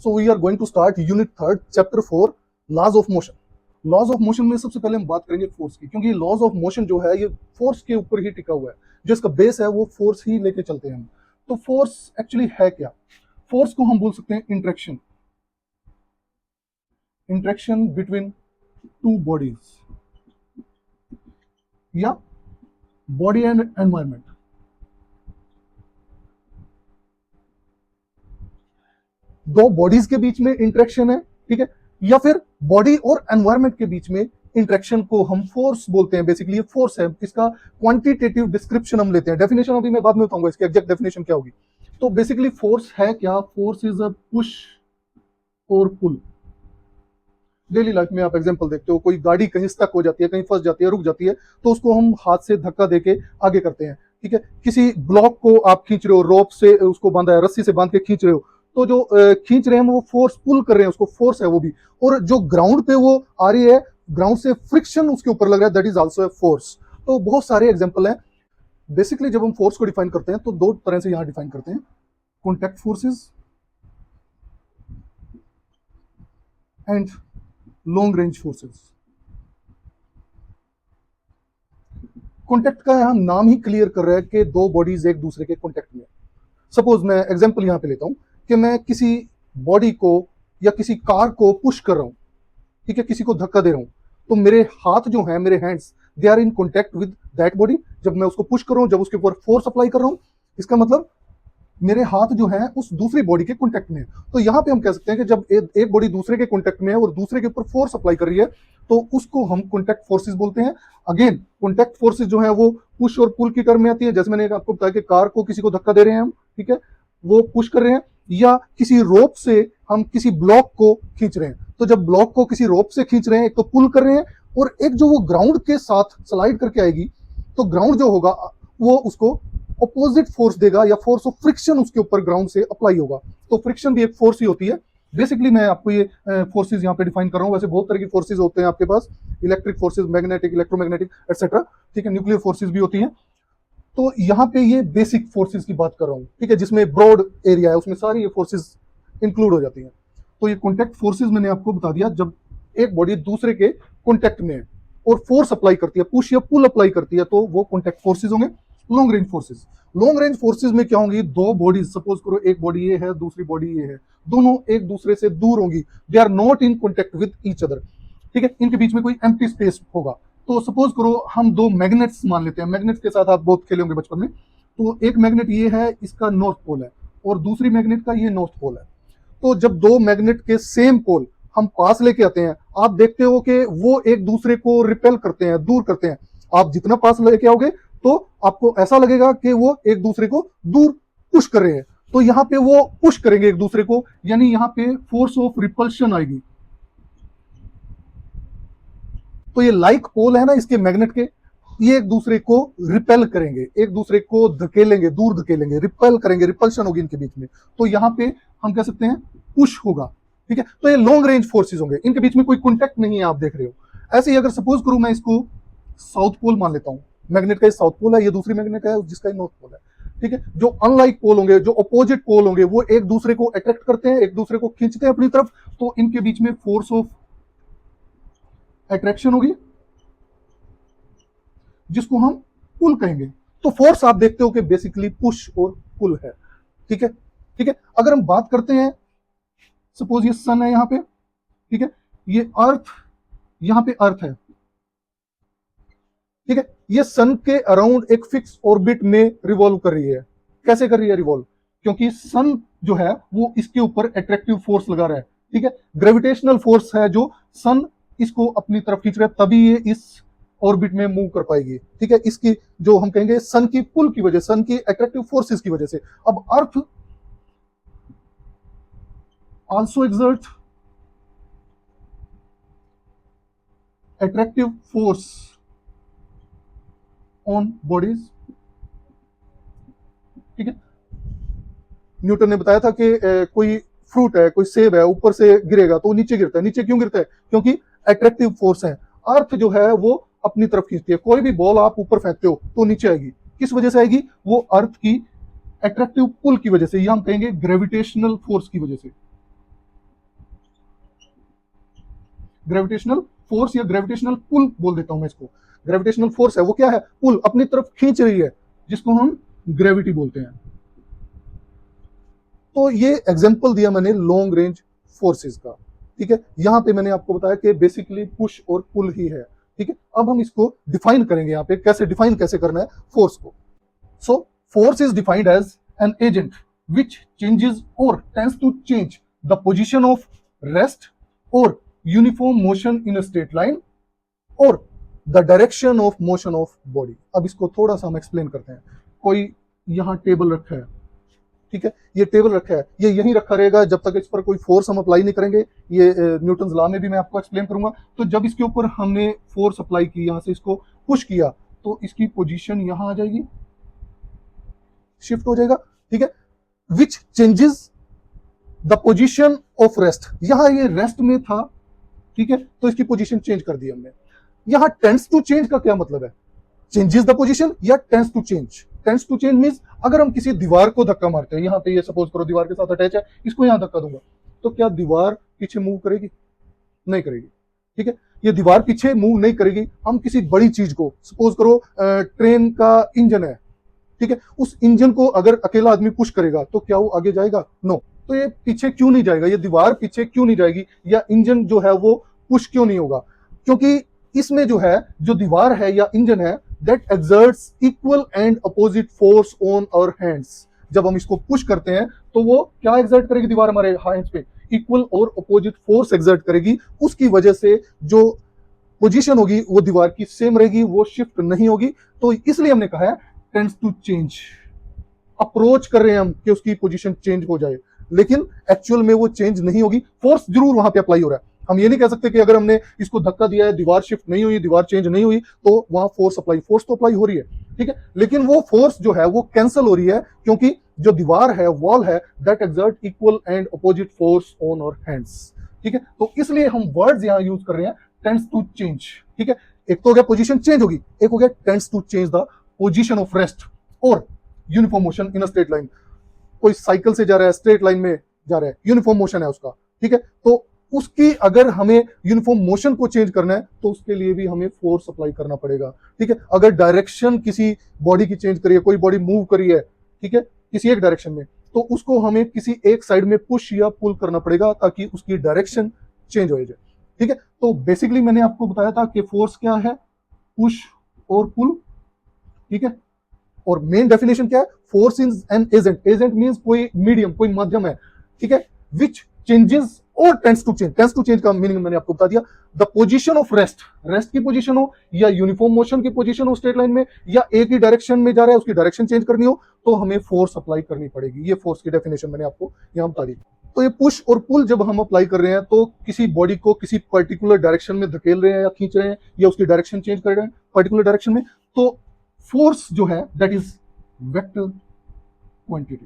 So we are going to start unit 3 chapter 4 laws of motion. Laws of motion में सबसे पहले हम बात करेंगे फोर्स की, क्योंकि लॉज ऑफ मोशन जो है ये फोर्स के ऊपर ही टिका हुआ है, जो इसका बेस है वो फोर्स ही लेके चलते हैं हम। तो फोर्स एक्चुअली है क्या? फोर्स को हम बोल सकते हैं interaction, interaction between two bodies या बॉडी एंड एनवायरमेंट। दो बॉडीज के बीच में इंटरेक्शन है, ठीक है, या फिर बॉडी और एनवायरमेंट के बीच में इंटरेक्शन को हम फोर्स बोलते हैं। बेसिकली ये फोर्स है, इसका क्वांटिटेटिव डिस्क्रिप्शन हम लेते हैं। डेफिनेशन अभी मैं बाद में बताऊंगा इसकी एग्जैक्ट डेफिनेशन क्या होगी। तो बेसिकली फोर्स है क्या? फोर्स इज अ पुश और पुल। डेली लाइफ में आप एग्जांपल देखते हो, कोई गाड़ी कहीं स्टक हो जाती है, कहीं फंस जाती है, रुक जाती है, तो उसको हम हाथ से धक्का देके आगे करते हैं, ठीक है। किसी ब्लॉक को आप खींच रहे हो, रोप से उसको बांधा है, रस्सी से बांध के खींच रहे हो, तो जो खींच रहे हैं वो फोर्स, पुल कर रहे हैं, उसको फोर्स है वो भी। और जो ग्राउंड पे वो आ रही है, ग्राउंड से फ्रिक्शन उसके ऊपर लग रहा है, that is also a force. तो बहुत सारे एग्जांपल हैं। बेसिकली जब हम फोर्स को डिफाइन करते हैं तो दो तरह से यहां डिफाइन करते हैं, contact forces and long range forces. Contact का हम नाम ही क्लियर कर रहे हैं कि दो बॉडीज एक दूसरे के कॉन्टैक्ट में। सपोज मैं एग्जांपल यहां पे लेता हूं कि मैं किसी बॉडी को या किसी कार को पुश कर रहा हूं, ठीक है, किसी को धक्का दे रहा हूं, तो मेरे हाथ जो है, मेरे hands, they are in contact with that body. जब मैं उसको पुश कर रहा हूं, जब उसके ऊपर फोर्स अप्लाई कर रहा हूं, इसका मतलब मेरे हाथ जो है उस दूसरी बॉडी के कॉन्टैक्ट में है। तो यहां पे हम कह सकते हैं कि जब एक बॉडी दूसरे के कॉन्टैक्ट में है और दूसरे के ऊपर फोर्स अप्लाई कर रही है, तो उसको हम कॉन्टैक्ट फोर्सेस बोलते हैं। अगेन कॉन्टैक्ट फोर्सेस जो है वो पुश और पुल की टर्म में आती है। जैसे मैंने आपको बताया कि कार को किसी को धक्का दे रहे हैं हम, ठीक है, वो पुश कर रहे हैं, या किसी रोप से हम किसी ब्लॉक को खींच रहे हैं। तो जब ब्लॉक को किसी रोप से खींच रहे हैं, एक तो पुल कर रहे हैं, और एक जो वो ग्राउंड के साथ स्लाइड करके आएगी, तो ग्राउंड जो होगा वो उसको ऑपोजिट फोर्स देगा, या फोर्स ऑफ फ्रिक्शन उसके ऊपर ग्राउंड से अप्लाई होगा। तो फ्रिक्शन भी एक फोर्स ही होती है। बेसिकली मैं आपको ये फोर्सेस यहाँ पे डिफाइन कर रहा हूँ। वैसे बहुत तरह की फोर्सेस होते हैं आपके पास, electric forces, magnetic, electromagnetic etcetera, ठीक है, न्यूक्लियर फोर्सेस भी होती हैं। तो यहाँ पे ये बेसिक फोर्सेस की बात कर रहा हूँ, ठीक है, जिसमें ब्रॉड एरिया है, उसमें सारी ये फोर्सेस इंक्लूड हो जाती हैं। तो ये कॉन्टैक्ट फोर्सेस मैंने आपको बता दिया, जब एक बॉडी दूसरे के कॉन्टैक्ट में है और फोर्स अप्लाई करती है, पुश या पुल अप्लाई करती है, तो वो कॉन्टैक्ट फोर्सेस होंगे। Long range forces, long range forces में क्या होंगी? दो बॉडीज, सपोज करो एक बॉडी ये है, दूसरी बॉडी ये है, दोनों एक दूसरे से दूर होंगी, they are not in contact with each other, ठीक है, इनके बीच में कोई एम्प्टी स्पेस होगा। तो सपोज करो हम दो मैग्नेट्स मान लेते हैं। मैग्नेट्स के साथ आप बहुत खेले होंगे बचपन में। तो एक मैग्नेट ये है, इसका नॉर्थ पोल है, और दूसरी मैग्नेट का ये नॉर्थ पोल है। तो जब दो मैग्नेट के सेम पोल हम पास लेके आते हैं, आप देखते हो कि वो एक दूसरे को रिपेल करते हैं, दूर करते हैं। आप जितना पास लेके आओगे तो आपको ऐसा लगेगा कि वो एक दूसरे को दूर पुश कर रहे हैं। तो यहाँ पे वो पुश करेंगे एक दूसरे को, यानी यहाँ पे फोर्स ऑफ रिपल्शन आएगी। तो ये लाइक पोल है ना इसके मैग्नेट के, ये एक दूसरे को रिपेल करेंगे, एक दूसरे को धकेलेंगे, दूर धकेलेंगे, रिपेल करेंगे, रिपल्शन होगी इनके बीच में। तो यहाँ पे हम कह सकते हैं पुश होगा, ठीक है। तो ये लॉन्ग रेंज फोर्सेस होंगे, इनके बीच में कोई कॉन्टैक्ट नहीं है, आप देख रहे हो। ऐसे ही अगर सपोज करूं मैं इसको साउथ पोल मान लेता हूं, मैग्नेट का ये साउथ पोल है, ये दूसरी मैग्नेट है जिसका नॉर्थ पोल है, ठीक है। जो अनलाइक पोल होंगे, जो अपोजिट पोल होंगे, वो एक दूसरे को अट्रैक्ट करते हैं, एक दूसरे को खींचते हैं अपनी तरफ। तो इनके बीच में फोर्स ऑफ अट्रैक्शन होगी, जिसको हम पुल कहेंगे। तो फोर्स आप देखते हो कि बेसिकली पुश और पुल है, ठीक है, ठीक है। अगर हम बात करते हैं, सपोज ये सन है यहाँ पे, ठीक है, ये अर्थ, यहाँ पे अर्थ है, ठीक है। ये सन के अराउंड एक फिक्स ऑर्बिट में रिवॉल्व कर रही है। कैसे कर रही है रिवॉल्व? क्योंकि सन जो है वो इसके ऊपर अट्रैक्टिव फोर्स लगा रहा है, ठीक है, ग्रेविटेशनल फोर्स है जो सन इसको अपनी तरफ खींच रहा है, तभी ये इस ऑर्बिट में मूव कर पाएगी, ठीक है। इसकी जो हम कहेंगे सन की पुल की वजह, सन की अट्रैक्टिव फोर्सेस की वजह से। अब earth also exert attractive force on bodies, ठीक है। न्यूटन ने बताया था कि कोई फ्रूट है, कोई सेब है, ऊपर से गिरेगा तो नीचे गिरता है। नीचे क्यों गिरता है? क्योंकि अट्रैक्टिव फोर्स है। अर्थ जो है वो अपनी तरफ खींचती है। कोई भी बॉल आप ऊपर फेंकते हो तो नीचे आएगी। किस वजह से आएगी? वो अर्थ की अट्रैक्टिव पुल की वजह से, या हम कहेंगे ग्रेविटेशनल फोर्स की वजह से। ग्रेविटेशनल फोर्स या ग्रेविटेशनल पुल बोल देता हूं मैं इसको। ग्रेविटेशनल फोर्स है वो क्या है, पुल, अपनी तरफ खींच रही है, जिसको हम ग्रेविटी बोलते हैं। तो ये एग्जांपल दिया मैंने लॉन्ग रेंज फोर्सेस का, ठीक है। यहां पे मैंने आपको बताया कि बेसिकली पुश और पुल ही है, ठीक है। अब हम इसको डिफाइन करेंगे, यहां पे कैसे डिफाइन कैसे करना है फोर्स को। So force is defined as an agent which changes or tends to change the position of rest or uniform motion in a straight line or the direction of motion of body। अब इसको थोड़ा सा हम explain करते हैं। कोई यहां table रखा है, ठीक है, ये टेबल रखा है, ये यहीं रखा रहेगा जब तक इस पर कोई फोर्स हम अप्लाई नहीं करेंगे। ये न्यूटन्स लॉ में भी मैं आपको एक्सप्लेन करूंगा। तो जब इसके ऊपर हमने फोर्स अप्लाई की, यहां से इसको पुश किया, तो इसकी पोजीशन यहां आ जाएगी, शिफ्ट हो जाएगा, ठीक है। Which changes the position of rest, यहां ये रेस्ट में था, ठीक है, तो इसकी पोजीशन चेंज कर दी हमने। यहां टेंड्स टू चेंज का क्या मतलब है, चेंजेस द पोजीशन या tends to change. Tends to change means अगर हम किसी दीवार को धक्का मारते हैं, यहां पे ये सपोज करो दीवार के साथ अटैच है, इसको यहां धक्का दूंगा, तो क्या दीवार पीछे मूव करेगी, नहीं करेगी, ठीक है। ये दीवार पीछे मूव नहीं करेगी। हम किसी बड़ी चीज को, सपोज करो ट्रेन का इंजन है, ठीक है, उस इंजन को अगर अकेला आदमी पुश करेगा तो क्या वो आगे जाएगा, नो। तो ये पीछे क्यों नहीं जाएगा, ये दीवार पीछे क्यों नहीं जाएगी, या इंजन जो है वो पुश क्यों नहीं होगा, क्योंकि इसमें जो है, जो दीवार है या इंजन है, that exerts equal and opposite force on our hands. जब हम इसको पुश करते हैं तो वो क्या एक्सर्ट करेगी, दीवार हमारे हैंड्स पे इक्वल और अपोजिट फोर्स एक्सर्ट करेगी। उसकी वजह से जो पोजीशन होगी वो दीवार की सेम रहेगी, वो शिफ्ट नहीं होगी। तो इसलिए हमने कहा है टेंड्स टू चेंज। अप्रोच कर रहे हैं हम कि उसकी पोजीशन चेंज हो जाए, लेकिन एक्चुअल में वो चेंज नहीं होगी। फोर्स जरूर वहां पे अप्लाई हो रहा है। हम ये नहीं कह सकते कि अगर हमने इसको धक्का दिया है, दीवार शिफ्ट नहीं हुई, दीवार चेंज नहीं हुई, तो वहां फोर्स तो अप्लाई हो रही है, ठीक है, लेकिन वो फोर्स जो है वो कैंसिल हो रही है, क्योंकि जो दीवार है, वॉल है, that exert equal and opposite force on our hands, ठीक है। तो इसलिए हम वर्ड्स यहां यूज कर रहे हैं, टेंड्स टू चेंज, ठीक है। एक तो हो गया पोजीशन चेंज होगी, एक हो गया tends to change the position of rest और uniform motion in a straight line. कोई साइकिल से जा रहा है, स्ट्रेट लाइन में जा रहा है, यूनिफॉर्म मोशन है उसका, ठीक है, तो उसकी अगर हमें यूनिफॉर्म मोशन को चेंज करना है तो उसके लिए भी हमें फोर्स अप्लाई करना पड़ेगा, ठीक है। अगर डायरेक्शन किसी बॉडी की चेंज करी है, कोई बॉडी मूव करी है, ठीक है, किसी एक डायरेक्शन में, तो उसको हमें किसी एक साइड में पुश या पुल करना पड़ेगा ताकि उसकी डायरेक्शन चेंज हो जाए, ठीक है। तो बेसिकली मैंने आपको बताया था कि फोर्स क्या है, पुश और पुल, ठीक है। और मेन डेफिनेशन क्या है, force is an agent. Agent means कोई मीडियम, कोई माध्यम है, ठीक है, विच चेंजेस और tends to change. Tends to change का मीनिंग मैंने आपको बता दिया। The position of rest, rest की पोजीशन हो या यूनिफॉर्म मोशन की पोजीशन हो स्ट्रेट लाइन में, या एक ही डायरेक्शन में जा रहा है, उसकी डायरेक्शन चेंज करनी हो, तो हमें फोर्स अप्लाई करनी पड़ेगी। ये फोर्स की डेफिनेशन मैंने आपको यहां बता दी। तो ये पुश और पुल जब हम अप्लाई कर रहे हैं तो किसी बॉडी को किसी पर्टिकुलर डायरेक्शन में धकेल रहे हैं या खींच रहे हैं, या उसकी डायरेक्शन चेंज कर रहे हैं पर्टिकुलर डायरेक्शन में, तो फोर्स जो है दैट इज वेक्टर क्वांटिटी।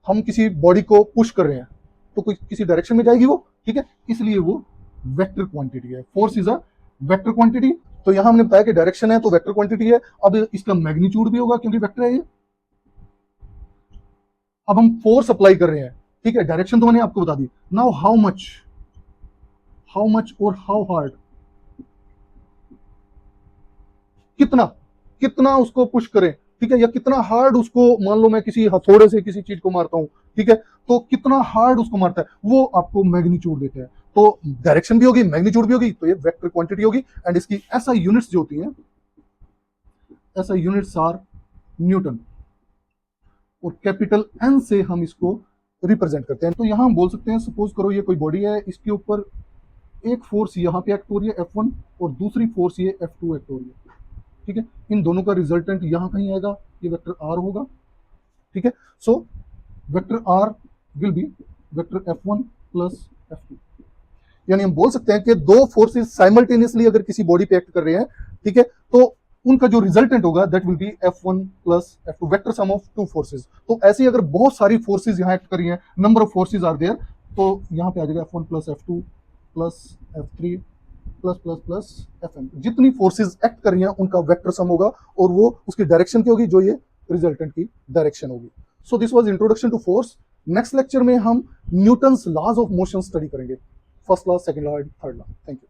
हम किसी बॉडी को पुश कर रहे हैं तो कोई किसी डायरेक्शन में जाएगी वो, ठीक है, इसलिए वो वेक्टर क्वांटिटी है। Force is a vector quantity. तो यहां हमने बताया कि डायरेक्शन है तो वेक्टर क्वांटिटी है। अब इसका मैग्नीट्यूड भी होगा क्योंकि वेक्टर है ये। अब हम फोर्स अप्लाई कर रहे हैं, ठीक है, डायरेक्शन तो मैंने आपको बता दी। नाउ हाउ मच और हाउ हार्ड, कितना उसको पुश करें, ठीक है, या कितना हार्ड उसको, मान लो मैं किसी हथौड़े से किसी चीज को मारता हूं, ठीक है, तो कितना हार्ड उसको मारता है, वो आपको मैग्नीट्यूड देते हैं। तो डायरेक्शन भी होगी, मैग्नीट्यूड भी होगी, तो ये वेक्टर क्वांटिटी होगी। एंड इसकी एसआई यूनिट्स जो होती हैं, एसआई यूनिट्स आर न्यूटन, और कैपिटल एन से हम इसको रिप्रेजेंट करते हैं। तो यहां हम बोल सकते हैं, सपोज करो ये कोई बॉडी है, इसके ऊपर एक फोर्स यहां पे एक्ट हो रही है F1, और दूसरी फोर्स ये F2 एक्ट हो रही है, ठीक है। इन दोनों का रिजल्टेंट यहां कहीं आएगा, ये वेक्टर R होगा, ठीक है। So vector R will be vector F1 plus F2। यानी हम बोल सकते हैं कि दो फोर्सेस साइमल्टेनियसली अगर किसी बॉडी पे एक्ट कर रहे हैं, ठीक है, तो उनका जो रिजल्टेंट होगा that will be F1 plus F2, vector sum of two forces. तो ऐसे ही अगर बहुत सारी फोर्सेस यहां एक्ट कर रही हैं, number of forces are there, तो यहां पे आ जाएगा F1 plus F2 plus F3 plus plus plus Fn। जितनी फोर्सेस एक्ट कर रही हैं उनका वेक्टर सम होगा, और वो उसकी डायरेक्शन की होगी जो ये रिजल्टेंट की डायरेक्शन होगी। So this was introduction to force. Next lecture में हम Newton's laws of motion study करेंगे, first law, second law, third law. Thank you.